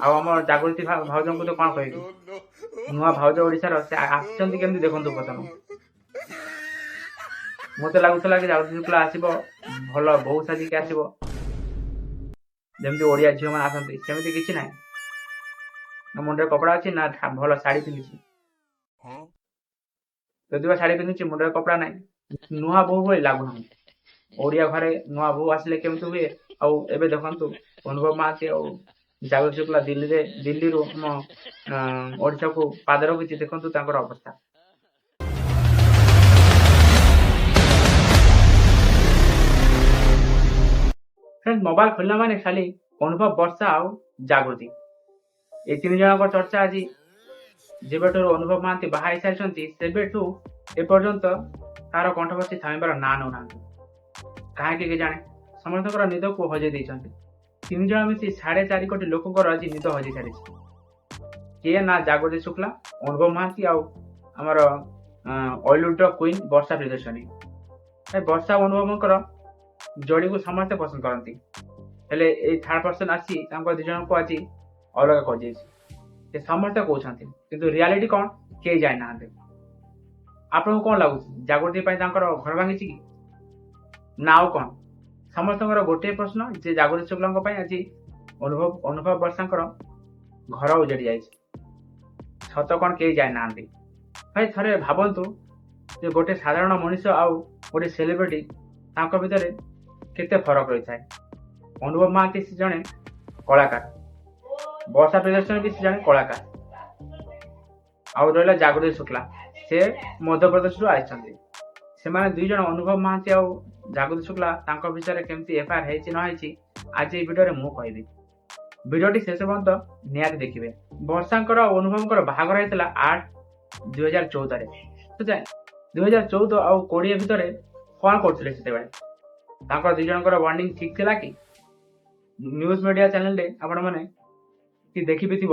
ଆଉ ଆମ ଜାଗୃତି ଭାଉଜଙ୍କୁ ତ କଣ କହିବି, ନୂଆ ଭାଉଜ ଓଡିଶାର ସେ ଆସିଛନ୍ତି କେମିତି ଦେଖନ୍ତୁ ପ୍ରଥମ। ମତେ ଲାଗୁଥିଲା କି ଜାଗୃତି ଶୁକ୍ଲା ଆସିବ ଭଲ ବୋହୂ ସାଜିକି ଆସିବ, ଯେମିତି ଓଡିଆ ଝିଅ ମାନେ ଆସନ୍ତି, ସେମିତି କିଛି ନାହିଁ। ନା ମୁଣ୍ଡରେ କପଡା ଅଛି ନା ଭଲ ଶାଢୀ ପିନ୍ଧିଛି। ଯଦି ବା ଶାଢୀ ପିନ୍ଧିଛି ମୁଣ୍ଡରେ କପଡା ନାହିଁ, ନୂଆ ବୋହୂ ଭଳି ଲାଗୁନାହିଁ। ଓଡିଆ ଘରେ ନୂଆ ବୋହୂ ଆସିଲେ କେମିତି ହୁଏ, ଆଉ ଏବେ ଦେଖନ୍ତୁ ଅନୁଭବ ମହାନ୍ତି ଆଉ ଜାଗୃତି ଶୁକ୍ଲା ଦିଲ୍ଲୀରୁ ଆମ ଓଡିଶାକୁ ପାଦ ରଖିଛି, ଦେଖନ୍ତୁ ତାଙ୍କର ଅବସ୍ଥା। ମୋବାଇଲ ଖୋଲିଲା ମାନେ ଖାଲି ଅନୁଭବ, ବର୍ଷା ଆଉ ଜାଗୃତି, এই ତିନି ଜଣଙ୍କ ଚର୍ଚ୍ଚା ଆଜି। ଯେବେଠୁ ଅନୁଭବ ମହାନ୍ତି ବାହା ହେଇସାରିଛନ୍ତି ସେବେଠୁ ଏପର୍ଯ୍ୟନ୍ତ ତାର କଣ୍ଠବର୍ତ୍ତୀ ଥାମିବାର ନାଁ ନେଉନାହାନ୍ତି। କାହିଁକି କେଜାଣେ ସମସ୍ତଙ୍କର ନିଦକୁ ହଜେଇ ଦେଇଛନ୍ତି। ତିନି ଜଣ ମିଶି 4.5 କୋଟି ଲୋକଙ୍କର ଆଜି ନିଦ ହଜେଇ ସାରିଛି। କିଏ ନା ଜାଗୃତି ଶୁକ୍ଲା, ଅନୁଭବ ମହାନ୍ତି ଆଉ ଆମର ଅଲିଉଡର କୁଇନ୍ ବର୍ଷା ପ୍ରିୟଦର୍ଶିନୀ। ବର୍ଷା ଅନୁଭବଙ୍କର ଯୋଡିକୁ ସମସ୍ତେ ପସନ୍ଦ କରନ୍ତି, ହେଲେ ଏଇ ଥାର୍ଡ ପର୍ସନ ଆସି ତାଙ୍କ ଦି ଜଣଙ୍କୁ ଆଜି ଅଲଗା କରିଯାଇଛି। ସେ ସମସ୍ତେ କହୁଛନ୍ତି, କିନ୍ତୁ ରିଆଲିଟି କଣ କେହି ଜାଣିନାହାନ୍ତି। ଆପଣଙ୍କୁ କଣ ଲାଗୁଛି, ଜାଗୃତି ପାଇଁ ତାଙ୍କର ଘର ଭାଙ୍ଗିଛି କି ନା ଆଉ କଣ? ସମସ୍ତଙ୍କର ଗୋଟିଏ ପ୍ରଶ୍ନ ଯେ ଜାଗୃତି ଶୁକ୍ଲାଙ୍କ ପାଇଁ ଆଜି ଅନୁଭବ ବର୍ଷାଙ୍କର ଘର ଉଜେଡି ଯାଇଛି। ସତ କଣ କେହି ଜାଣିନାହାନ୍ତି। ଭାଇ ଥରେ ଭାବନ୍ତୁ ଯେ ଗୋଟେ ସାଧାରଣ ମଣିଷ ଆଉ ଗୋଟେ ସେଲିବ୍ରିଟି, ତାଙ୍କ ଭିତରେ କେତେ ଫରକ ରହିଥାଏ। ଅନୁଭବ ମହାନ୍ତି ସେ ଜଣେ କଳାକାର, ବର୍ଷା ପ୍ରିୟଦର୍ଶିନୀ ବି ସେ ଜଣେ କଳାକାର, ଆଉ ରହିଲା ଜାଗୃତି ଶୁକ୍ଲା, ସେ ମଧ୍ୟପ୍ରଦେଶରୁ ଆସିଛନ୍ତି। ସେମାନେ ଦୁଇ ଜଣ ଅନୁଭବ ମହାନ୍ତି ଆଉ ଜାଗୃତି ଶୁକ୍ଲା ତାଙ୍କ ବିଷୟରେ କେମିତି ଏଫଆଇଆର ହେଇଛି ନ ହେଇଛି ଆଜି এই ଭିଡିଓରେ ମୁଁ କହିବି। ଭିଡିଓଟି ଶେଷ ପର୍ଯ୍ୟନ୍ତ ନିହାତି ଦେଖିବେ। ବର୍ଷାଙ୍କର ଆଉ ଅନୁଭବଙ୍କର ବାହାଘର ହେଇଥିଲା 8/2014ରେ। 2014 ଆଉ 20 ଭିତରେ କଣ କରୁଥିଲେ ସେତେବେଳେ? ତାଙ୍କର ଦି ଜଣଙ୍କର ବଣ୍ଡିଂ ଠିକ ଥିଲା କି? ନ୍ୟୁଜ ମିଡିଆ ଚ୍ୟାନେଲରେ ଆପଣମାନେ କି ଦେଖିବି ଥିବ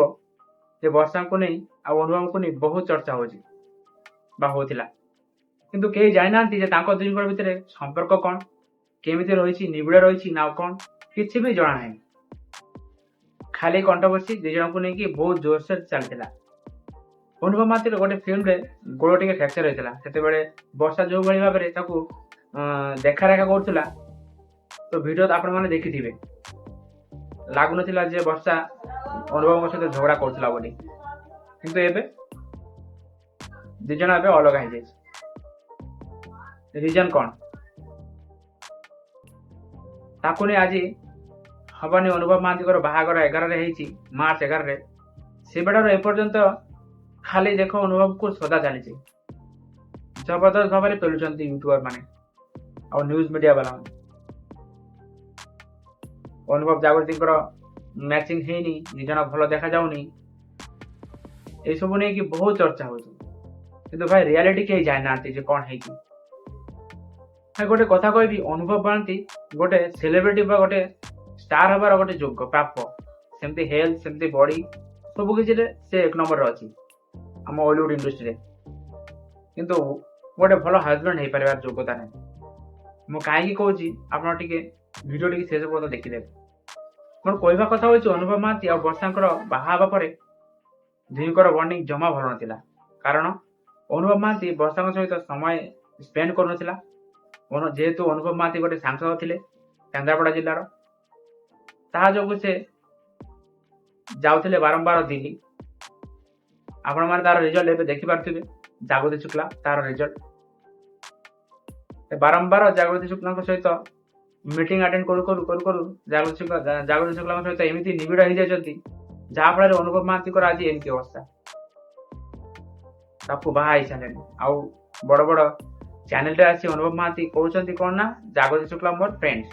ଯେ ବର୍ଷାଙ୍କୁ ନେଇ ଆଉ ଅନୁଭବଙ୍କୁ ନେଇ ବହୁତ ଚର୍ଚ୍ଚା ହଉଛି ବା ହଉଥିଲା, କିନ୍ତୁ କେହି ଜାଣିନାହାନ୍ତି ଯେ ତାଙ୍କ ଦୁଇଙ୍କ ଭିତରେ ସମ୍ପର୍କ କଣ, କେମିତି ରହିଛି, ନିବିଡ଼ ରହିଛି ନା କଣ, କିଛି ବି ଜଣା ନାହିଁ। ଖାଲି କଣ୍ଟ୍ରୋଭର୍ସି ଦି ଜଣଙ୍କୁ ନେଇକି ବହୁତ ଜୋରସୋର ଚାଲିଥିଲା। ଅନୁଭବ ମହାନ୍ତିର ଗୋଟେ ଫିଲ୍ମରେ ଗୋଡ ଟିକେ ଫ୍ରାକ୍ଚର ହେଇଥିଲା, ସେତେବେଳେ ବର୍ଷା ଯୋଉ ଭଳି ଭାବରେ ତାକୁ ଦେଖାରେଖା କରୁଥିଲା, ତ ଭିଡିଓ ଆପଣମାନେ ଦେଖିଥିବେ। ଲାଗୁନଥିଲା ଯେ ବର୍ଷା ଅନୁଭବଙ୍କ ସହିତ ଝଗଡା କରୁଥିଲା ବୋଲି, କିନ୍ତୁ ଏବେ ଦି ଜଣ ଏବେ ଅଲଗା ହେଇଯାଇଛି। ରିଜନ କଣ ତାକୁ ନେଇ ଆଜି ହବନି। ଅନୁଭବ ମହାନ୍ତିଙ୍କର ବାହାଘର 11ରେ ହେଇଛି, ମାର୍ଚ୍ଚ 11ରେ। ସେବେଠାରୁ ଏପର୍ଯ୍ୟନ୍ତ ଖାଲି ଦେଖ ଅନୁଭବକୁ ସଦା ଚାଲିଛି, ଜବରଦସ୍ତ ଭାବରେ ପେଲୁଛନ୍ତି ୟୁଟ୍ୟୁବର ମାନେ ଆଉ ନ୍ୟୁଜ ମିଡିଆ ବାଲା ମାନେ। ଅନୁଭବ ଜାଗୃତିଙ୍କର ମ୍ୟାଚିଂ ହେଇନି, ଦି ଜଣ ଭଲ ଦେଖାଯାଉନି, ଏସବୁ ନେଇକି ବହୁତ ଚର୍ଚ୍ଚା ହଉଛି, କିନ୍ତୁ ଭାଇ ରିଆଲିଟି କେହି ଜାଣିନାହାନ୍ତି ଯେ କଣ ହେଇଛି। ଗୋଟେ କଥା କହିବି, ଅନୁଭବ ମହାନ୍ତି ଗୋଟେ ସେଲିବ୍ରିଟି ବା ଗୋଟେ ଷ୍ଟାର ହବାର ଗୋଟେ ଯୋଗ୍ୟ ପ୍ରାପ୍ୟ। ସେମିତି ହେଲ୍ଥ, ସେମିତି ବଡି, ସବୁ କିଛିରେ ସେ 1 ନମ୍ବରରେ ଅଛି ଆମ ଓଲିଉଡ ଇଣ୍ଡଷ୍ଟ୍ରିରେ, କିନ୍ତୁ ଗୋଟେ ଭଲ ହଜବେଣ୍ଡ ହେଇପାରିବାର ଯୋଗ୍ୟତା ନାହିଁ। ମୁଁ କାହିଁକି କହୁଛି ଆପଣ ଟିକେ ଭିଡିଓ ଟିକେ ଶେଷ ପର୍ଯ୍ୟନ୍ତ ଦେଖିଦେବେ। ମୋର କହିବା କଥା ହଉଛି, ଅନୁଭବ ମହାନ୍ତି ଆଉ ବର୍ଷାଙ୍କର ବାହା ହେବା ପରେ ଦୁହିଁଙ୍କର ବଣ୍ଡିଂ ଜମା ଭଲ ନଥିଲା। କାରଣ ଅନୁଭବ ମହାନ୍ତି ବର୍ଷାଙ୍କ ସହିତ ସମୟ ସ୍ପେଣ୍ଡ କରୁନଥିଲା। ଯେହେତୁ ଅନୁଭବ ମହାନ୍ତି ଗୋଟେ ସାଂସଦ ଥିଲେ କେନ୍ଦ୍ରାପଡା ଜିଲ୍ଲାର, ତାହା ଯୋଗୁଁ ସେ ଯାଉଥିଲେ ବାରମ୍ବାର ଦିଲ୍ଲୀ। ଆପଣମାନେ ତାର ରେଜଲ୍ଟ ଏବେ ଦେଖିପାରୁଥିବେ, ଜାଗୃତି ଶୁକ୍ଲା ତାର ରେଜଲ୍ଟ ବାରମ୍ବାର ଜାଗୃତି ଶୁକ୍ଲାଙ୍କ ସହିତ ମିଟିଂ ଆଟେଣ୍ଡ କରୁ କରୁ ଜାଗୃତି ଶୁକ୍ଲାଙ୍କ ସହିତ ଏମିତି ନିବିଡ଼ ହେଇଯାଇଛନ୍ତି, ଯାହା ଫଳରେ ଅନୁଭବ ମହାନ୍ତିଙ୍କର ଆଜି ଏମିତି ଅବସ୍ଥା। ତାକୁ ବାହା ହେଇସାରିଲେଣି, ଆଉ ବଡ ବଡ ଚ୍ୟାନେଲରେ ଆସି ଅନୁଭବ ମହାନ୍ତି କହୁଛନ୍ତି କଣ ନା ଜାଗୃତି ଶୁକ୍ଲା ମୋର ଫ୍ରେଣ୍ଡ,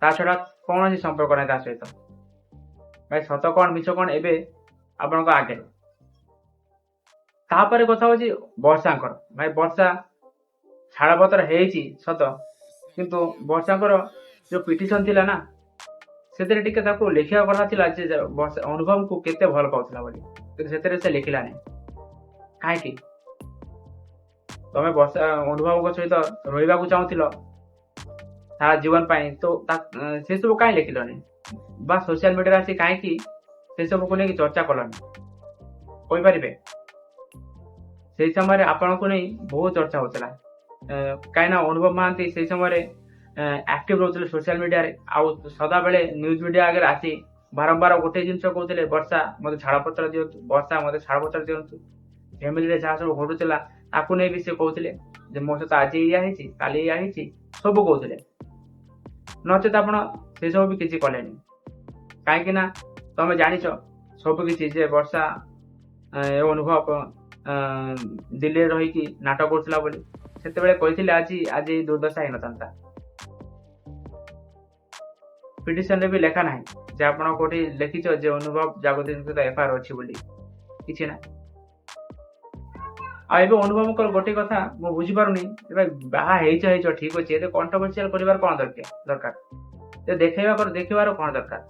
ତା ଛଡା କୌଣସି ସମ୍ପର୍କ ନାହିଁ ତା ସହିତ। ଭାଇ ସତ କଣ ମିଛ କଣ ଏବେ ଆପଣଙ୍କ ଆଗରେ। ତାପରେ କଥା ହଉଛି ବର୍ଷାଙ୍କର। ଭାଇ ବର୍ଷା ଛାଡପତ୍ର ହେଇଛି ସତ, କିନ୍ତୁ ବର୍ଷାଙ୍କର ଯୋଉ ପିଟିସନ ଥିଲା ନା, ସେଥିରେ ଟିକେ ତାକୁ ଲେଖିବା କଥା ଥିଲା ଯେ ଅନୁଭବଙ୍କୁ କେତେ ଭଲ ପାଉଥିଲା ବୋଲି, କିନ୍ତୁ ସେଥିରେ ସେ ଲେଖିଲାନି। କାହିଁକି? ତମେ ଅନୁଭବଙ୍କ ସହିତ ରହିବାକୁ ଚାହୁଁଥିଲ ସାରା ଜୀବନ ପାଇଁ, ତ ସେସବୁ କାହିଁ ଲେଖିଲନି? বা সোସିଆଲ ମିଡିଆରେ ଆସି କାହିଁକି ସେ ସବୁକୁ ନେଇକି ଚର୍ଚ୍ଚା କଲନି କହିପାରିବେ? ସେଇ ସମୟରେ ଆପଣଙ୍କୁ ନେଇ ବହୁତ ଚର୍ଚ୍ଚା ହଉଥିଲା, କାହିଁକିନା ଅନୁଭବ ମହାନ୍ତି ସେଇ ସମୟରେ ଆକ୍ଟିଭ ରହୁଥିଲେ ସୋସିଆଲ ମିଡିଆରେ, ଆଉ ସଦାବେଳେ ନ୍ୟୁଜ ମିଡିଆ ଆଗରେ ଆସି ବାରମ୍ବାର ଗୋଟେ ଜିନିଷ କହୁଥିଲେ, ବର୍ଷା ମୋତେ ଛାଡ଼ପତ୍ର ଦିଅନ୍ତୁ, ବର୍ଷା ମୋତେ ଛାଡ଼ପତ୍ର ଦିଅନ୍ତୁ। ଫ୍ୟାମିଲିରେ ଯାହା ସବୁ ଘଟୁଥିଲା ତାକୁ ନେଇ ବି ସେ କହୁଥିଲେ ଯେ ମୋ ସହିତ ଆଜି ଏଇଆ ହେଇଛି, କାଲି ଏଇଆ ହେଇଛି, ସବୁ କହୁଥିଲେ। ନଚେତ ଆପଣ ସେସବୁ ବି କିଛି କଲେନି, କାହିଁକି ନା ତମେ ଜାଣିଛ ସବୁ କିଛି ଯେ ବର୍ଷା ଏ ଅନୁଭବ ଦିଲ୍ଲୀରେ ରହିକି ନାଟକ କରୁଥିଲା ବୋଲି। ସେତେବେଳେ କହିଥିଲେ ଆଜି ଆଜି ଏଇ ଦୁର୍ଦ୍ଦଶା ହେଇନଥାନ୍ତା। ପିଟିସନରେ ବି ଲେଖା ନାହିଁ ଯେ ଆପଣ କୋଉଠି ଲେଖିଛ ଯେ ଅନୁଭବ ଜାଗୃତିଙ୍କ ସହିତ ଏଫଆଇଆର ଅଛି ବୋଲି, କିଛି ନାହିଁ। ଆଉ ଏବେ ଅନୁଭବଙ୍କର ଗୋଟେ କଥା ମୁଁ ବୁଝିପାରୁନି, ଏବେ ବାହା ହେଇଛ ଠିକ ଅଛି, ଏତେ କଣ୍ଟ୍ରୋଭର୍ସିଆଲ କରିବାର କଣ ଦରକାର? ଦେଖିବାର କଣ ଦରକାର?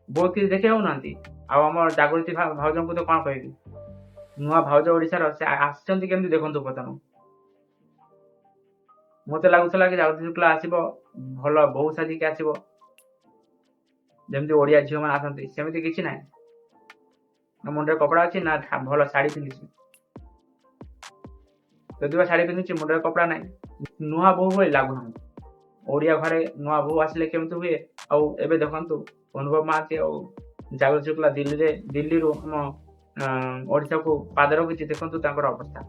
ବହୁତ କିଛି ଦେଖେଇଉନାହାନ୍ତି। ଆଉ ଆମର ଜାଗୃତି ଭାଉଜଙ୍କୁ ତ କଣ କହିବି, ନୂଆ ଭାଉଜ ଓଡିଶାର, ସେ ଆସିଛନ୍ତି କେମିତି ଦେଖନ୍ତୁ ପ୍ରଥମ। ମତେ ଲାଗୁଥିଲା କି ଜାଗୃତି ଶୁକ୍ଲା ଆସିବ, ଭଲ ବୋହୂ ସାଜିକି ଆସିବ, ଯେମିତି ଓଡିଆ ଝିଅ ମାନେ ଆସନ୍ତି, ସେମିତି କିଛି ନାହିଁ। ନା ମୁଣ୍ଡରେ କପଡା ଅଛି, ନା ଭଲ ଶାଢୀ ପିନ୍ଧିଛି। ଯଦି ବା ଶାଢୀ ପିନ୍ଧିଛି, ମୁଣ୍ଡରେ କପଡା ନାହିଁ, ନୂଆ ବୋହୂ ଭଳି ଲାଗୁନାହିଁ। ଓଡିଆ ଘରେ ନୂଆ ବୋହୂ ଆସିଲେ କେମିତି ହୁଏ, ଆଉ ଏବେ ଦେଖନ୍ତୁ ଅନୁଭବ ମହାନ୍ତି ଆଉ ଜାଗୃତି ଶୁକ୍ଲା ଦିଲ୍ଲୀରୁ ଆମ ଓଡିଶାକୁ ପାଦ ରଖିଛି, ଦେଖନ୍ତୁ ତାଙ୍କର ଅବସ୍ଥା।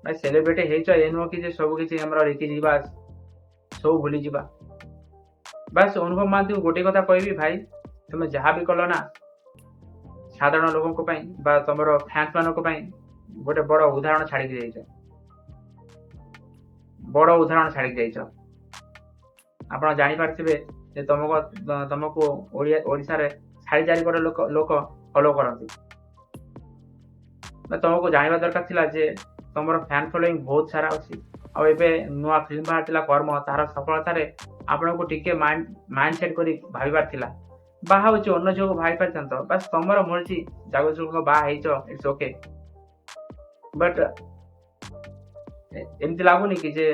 ଭାଇ ସେଲିବ୍ରିଟି ହେଇଛ, ଏ ନୁହଁ କି ଯେ ସବୁ କିଛି ଆମର ରୀତି ରିବାଜ ସବୁ ଭୁଲିଯିବା। ବାସ୍ ଅନୁଭବ ମହାନ୍ତିଙ୍କୁ ଗୋଟେ କଥା କହିବି, ଭାଇ ତମେ ଯାହା ବି କଲ ନା, ସାଧାରଣ ଲୋକଙ୍କ ପାଇଁ ବା ତମର ଫ୍ୟାନ୍ସ ମାନଙ୍କ ପାଇଁ ଗୋଟେ ବଡ ଉଦାହରଣ ଛାଡିକି ଯାଇଛ। ଆପଣ ଜାଣିପାରିଥିବେ ଯେ ତମକୁ ଓଡିଶାରେ 4.5 କୋଟି ଲୋକ ଫଲୋ କରନ୍ତି। ତମକୁ ଜାଣିବା ଦରକାର ଥିଲା ଯେ ତମର ଫ୍ୟାନ୍ ଫଲୋଇଂ ବହୁତ ସାରା ଅଛି। ଆଉ ଏବେ ନୂଆ ଫିଲ୍ମ ବାହାରିଥିଲା କର୍ମ, ତାର ସଫଳତାରେ ଆପଣଙ୍କୁ ଟିକେ ମାଇଣ୍ଡ ସେଟ୍ କରି ଭାବିବାର ଥିଲା। ବାହା ହଉଛି ଅନ୍ୟ ଝିଅକୁ ଭାଇ ପାରିଥାନ୍ତ, ବାସ୍ ତମର ମର୍ଜି, ଜାଗୃତି ଶୁକ୍ଲାଙ୍କ ବାହା ହେଇଛ, ଇଟ୍ସ ଓକେ। ବଟ୍ ଏମିତି ଲାଗୁନି କି ଯେ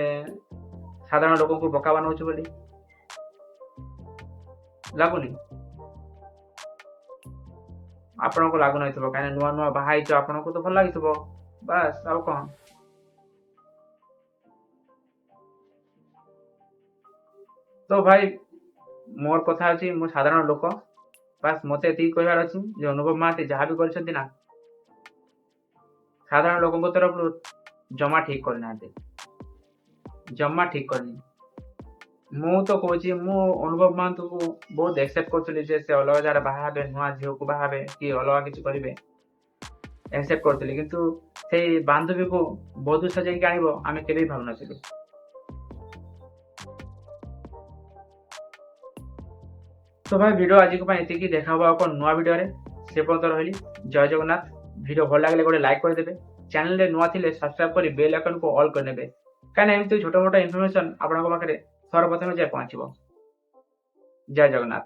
ସାଧାରଣ ଲୋକଙ୍କୁ ବୋକା ବନଉଛୁ ବୋଲି? ଲାଗୁନି? ଆପଣଙ୍କୁ ଲାଗୁନଥିବ, କାହିଁକି ନୂଆ ନୂଆ ବାହା ହେଇଛ, ଆପଣଙ୍କୁ ତ ଭଲ ଲାଗିଥିବ, ବାସ୍ ଆଉ କଣ। ତ ଭାଇ ମୋର କଥା ଅଛି, ମୁଁ ସାଧାରଣ ଲୋକ, ବାସ୍ ମତେ ଏତିକି କହିବାର ଅଛି ଯେ ଅନୁଭବ ମହାନ୍ତି ଯାହା ବି କରିଛନ୍ତି ନା, ସାଧାରଣ ଲୋକଙ୍କ ତରଫରୁ ଜମା ଠିକ କରିନାହାନ୍ତି, ଜମା ଠିକ କରିନି। ମୁଁ ତ କହୁଛି, ମୁଁ ଅନୁଭବ ମହାନ୍ତଙ୍କୁ ବହୁତ ଏକ୍ସେପ୍ଟ କରୁଥିଲି ଯେ ସେ ଅଲଗା ଜାଗାରେ ବାହା ହେବେ, ନୂଆ ଝିଅକୁ ବାହା ହେବେ, କି ଅଲଗା କିଛି କରିବେ, ଏକ୍ସେପ୍ଟ କରୁଥିଲି। କିନ୍ତୁ ସେଇ ବାନ୍ଧବୀକୁ ବଧୂ ସଜେଇକି ଆଣିବ, ଆମେ କେବେ ବି ଭାବୁନଥିଲୁ। ତ ଭାଇ ଭିଡିଓ ଆଜିକୁ ପାଇଁ ଏତିକି, ଦେଖା ହବ ଆଉ ନୂଆ ଭିଡିଓରେ। ସେ ପର୍ଯ୍ୟନ୍ତ ରହିଲି, ଜୟ ଜଗନ୍ନାଥ। ଭିଡିଓ ଭଲ ଲାଗିଲେ ଗୋଟେ ଲାଇକ୍ କରିଦେବେ, ଚ୍ୟାନେଲରେ ନୂଆ ଥିଲେ ସବସ୍କ୍ରାଇବ କରି ବେଲ୍ ଆଇକନକୁ ଅଲ୍ କରିନେବେ, କାହିଁକିନା ଏମିତି ଛୋଟ ମୋଟ ଇନଫର୍ମେସନ ଆପଣଙ୍କ ପାଖରେ ସର୍ବପ୍ରଥମେ ଯାଇ ପହଞ୍ଚିବ। ଜୟ ଜଗନ୍ନାଥ।